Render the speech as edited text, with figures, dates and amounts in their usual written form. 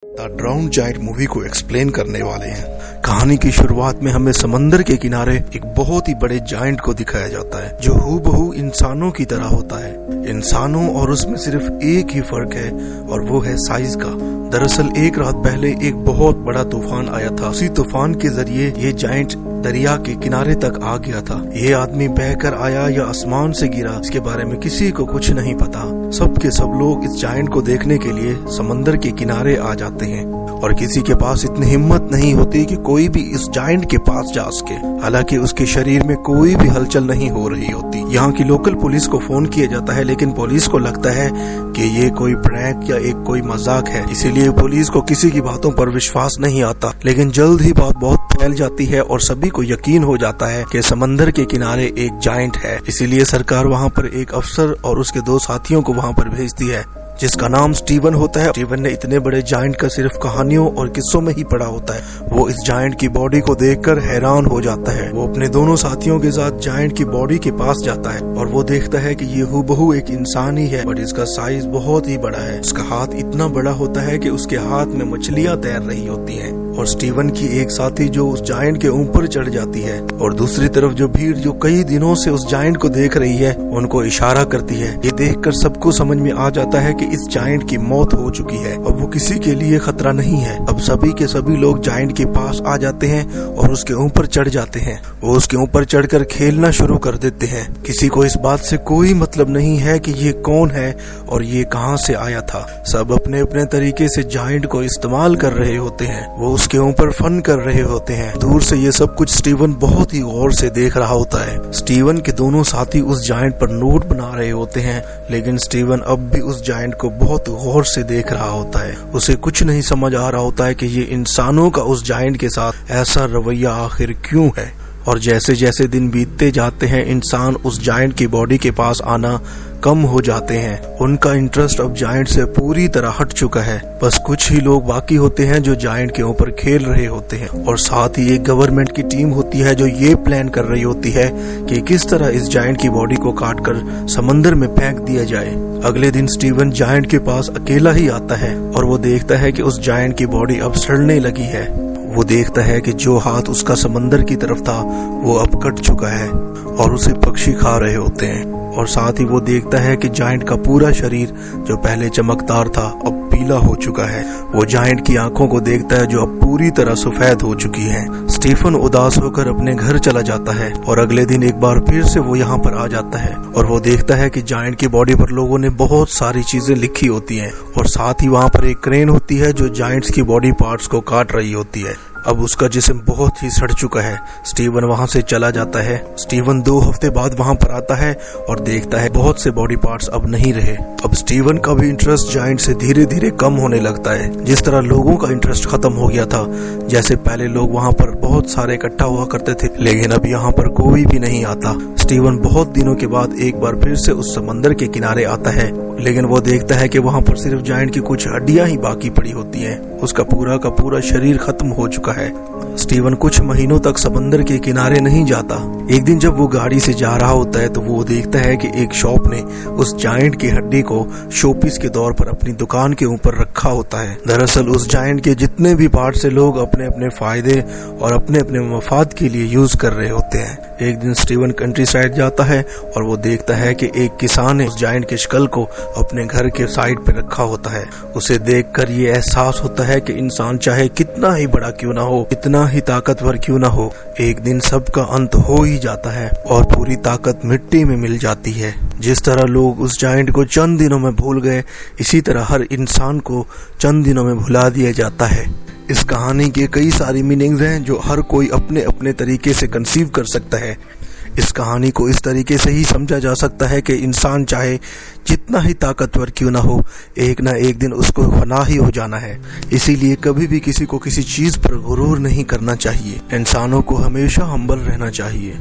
The ड्राउन्ड giant movie को explain करने वाले हैं। कहानी की शुरुआत में हमें समंदर के किनारे एक बहुत ही बड़े जायंट को दिखाया जाता है जो हूबहू इंसानों की तरह होता है। इंसानों और उसमें सिर्फ एक ही फर्क है और वो है साइज का। दरअसल एक रात पहले एक बहुत बड़ा तूफान आया था। उसी तूफान के जरिए ये जायंट दरिया के किनारे तक आ गया था। ये आदमी बहकर आया या आसमान से गिरा, इसके बारे में किसी को कुछ नहीं पता। सब के सब लोग इस जायंट को देखने के लिए समंदर के किनारे आ जाते हैं और किसी के पास इतनी हिम्मत नहीं होती कि कोई भी इस जायंट के पास जा सके। हालांकि उसके शरीर में कोई भी हलचल नहीं हो रही होती। यहाँ की लोकल पुलिस को फोन किया जाता है, लेकिन पुलिस को लगता है कि ये कोई प्रैंक या एक कोई मजाक है, इसीलिए पुलिस को किसी की बातों पर विश्वास नहीं आता। लेकिन जल्द ही बात बहुत फैल जाती है और सभी को यकीन हो जाता है कि समंदर के किनारे एक जायंट है। इसीलिए सरकार वहाँ पर एक अफसर और उसके 2 साथियों को वहाँ पर भेजती है जिसका नाम स्टीवन होता है। स्टीवन ने इतने बड़े जायंट का सिर्फ कहानियों और किस्सों में ही पढ़ा होता है। वो इस जायंट की बॉडी को देखकर हैरान हो जाता है। वो अपने दोनों साथियों के साथ जायंट की बॉडी के पास जाता है और वो देखता है कि ये हूबहू एक इंसान ही है, बट इसका साइज बहुत ही बड़ा है। उसका हाथ इतना बड़ा होता है कि उसके हाथ में मछलियां तैर रही होती हैं। और स्टीवन की एक साथी जो उस जायंट के ऊपर चढ़ जाती है और दूसरी तरफ जो भीड़ जो कई दिनों से उस जायंट को देख रही है उनको इशारा करती है। ये देखकर सबको समझ में आ जाता है कि इस जायंट की मौत हो चुकी है। अब वो किसी के लिए खतरा नहीं है। अब सभी के सभी लोग जायंट के पास आ जाते हैं और उसके ऊपर चढ़ जाते हैं। वो उसके ऊपर चढ़कर खेलना शुरू कर देते हैं। किसी को इस बात से कोई मतलब नहीं है कि ये कौन है और ये कहां से आया था। सब अपने अपने तरीके से जायंट को इस्तेमाल कर रहे होते हैं। वो उसके ऊपर फन कर रहे होते हैं। दूर से ये सब कुछ स्टीवन बहुत ही गौर से देख रहा होता है। स्टीवन के दोनों साथी उस जायंट पर नोट बना रहे होते हैं, लेकिन स्टीवन अब भी उस जायंट को बहुत गौर से देख रहा होता है। उसे कुछ नहीं समझ आ रहा होता है कि ये इंसानों का उस जायंट के साथ ऐसा रवैया आखिर क्यों है। और जैसे जैसे दिन बीतते जाते हैं इंसान उस जायंट की बॉडी के पास आना कम हो जाते हैं। उनका इंटरेस्ट अब जायंट से पूरी तरह हट चुका है। बस कुछ ही लोग बाकी होते हैं जो जायंट के ऊपर खेल रहे होते हैं। और साथ ही एक गवर्नमेंट की टीम होती है जो ये प्लान कर रही होती है कि किस तरह इस जायंट की बॉडी को काटकर समंदर में फेंक दिया जाए। अगले दिन स्टीवन जायंट के पास अकेला ही आता है और वो देखता है कि उस जायंट की बॉडी अब सड़ने लगी है। वो देखता है कि जो हाथ उसका समंदर की तरफ था वो अब कट चुका है और उसे पक्षी खा रहे होते हैं। और साथ ही वो देखता है कि जायंट का पूरा शरीर जो पहले चमकदार था अब पीला हो चुका है। वो जायंट की आंखों को देखता है जो अब पूरी तरह सफेद हो चुकी हैं। स्टीफन उदास होकर अपने घर चला जाता है और अगले दिन एक बार फिर से वो यहाँ पर आ जाता है और वो देखता है कि जायंट की बॉडी पर लोगों ने बहुत सारी चीजें लिखी होती हैं और साथ ही वहाँ पर एक क्रेन होती है जो जायंट्स की बॉडी पार्ट्स को काट रही होती है। अब उसका जिस्म बहुत ही सड़ चुका है। स्टीवन वहां से चला जाता है। स्टीवन 2 हफ्ते बाद वहां पर आता है और देखता है बहुत से बॉडी पार्ट्स अब नहीं रहे। अब स्टीवन का भी इंटरेस्ट जायंट से धीरे धीरे कम होने लगता है। जिस तरह लोगों का इंटरेस्ट खत्म हो गया था, जैसे पहले लोग वहां पर बहुत सारे इकट्ठा हुआ करते थे, लेकिन अब यहाँ पर कोई भी नहीं आता। स्टीवन बहुत दिनों के बाद एक बार फिर से उस समंदर के किनारे आता है, लेकिन वो देखता है कि वहाँ पर सिर्फ जायंट की कुछ हड्डियां ही बाकी पड़ी होती हैं। उसका पूरा का पूरा शरीर खत्म हो चुका है। स्टीवन कुछ महीनों तक समंदर के किनारे नहीं जाता। एक दिन जब वो गाड़ी से जा रहा होता है तो वो देखता है कि एक शॉप ने उस जायंट की हड्डी को शोपीस के तौर पर अपनी दुकान के ऊपर रखा होता है। दरअसल उस जायंट के जितने भी पार्ट से लोग अपने अपने फायदे और अपने अपने मफाद के लिए यूज कर रहे होते हैं। एक दिन स्टीवन कंट्री साइड जाता है और वो देखता है कि एक किसान ने उस जायंट के स्कल को अपने घर के साइड पे रखा होता है। उसे देखकर ये एहसास होता है कि इंसान चाहे कितना ही बड़ा क्यों ना हो, कितना ही ताकतवर क्यों ना हो, एक दिन सबका अंत हो ही जाता है और पूरी ताकत मिट्टी में मिल जाती है। जिस तरह लोग उस जायंट को चंद दिनों में भूल गए, इसी तरह हर इंसान को चंद दिनों में भुला दिया जाता है। इस कहानी के कई सारी मीनिंग्स हैं जो हर कोई अपने अपने तरीके से कंसीव कर सकता है। इस कहानी को इस तरीके से ही समझा जा सकता है कि इंसान चाहे जितना ही ताकतवर क्यों ना हो, एक ना एक दिन उसको फना ही हो जाना है। इसीलिए कभी भी किसी को किसी चीज पर गुरूर नहीं करना चाहिए। इंसानों को हमेशा हम्बल रहना चाहिए।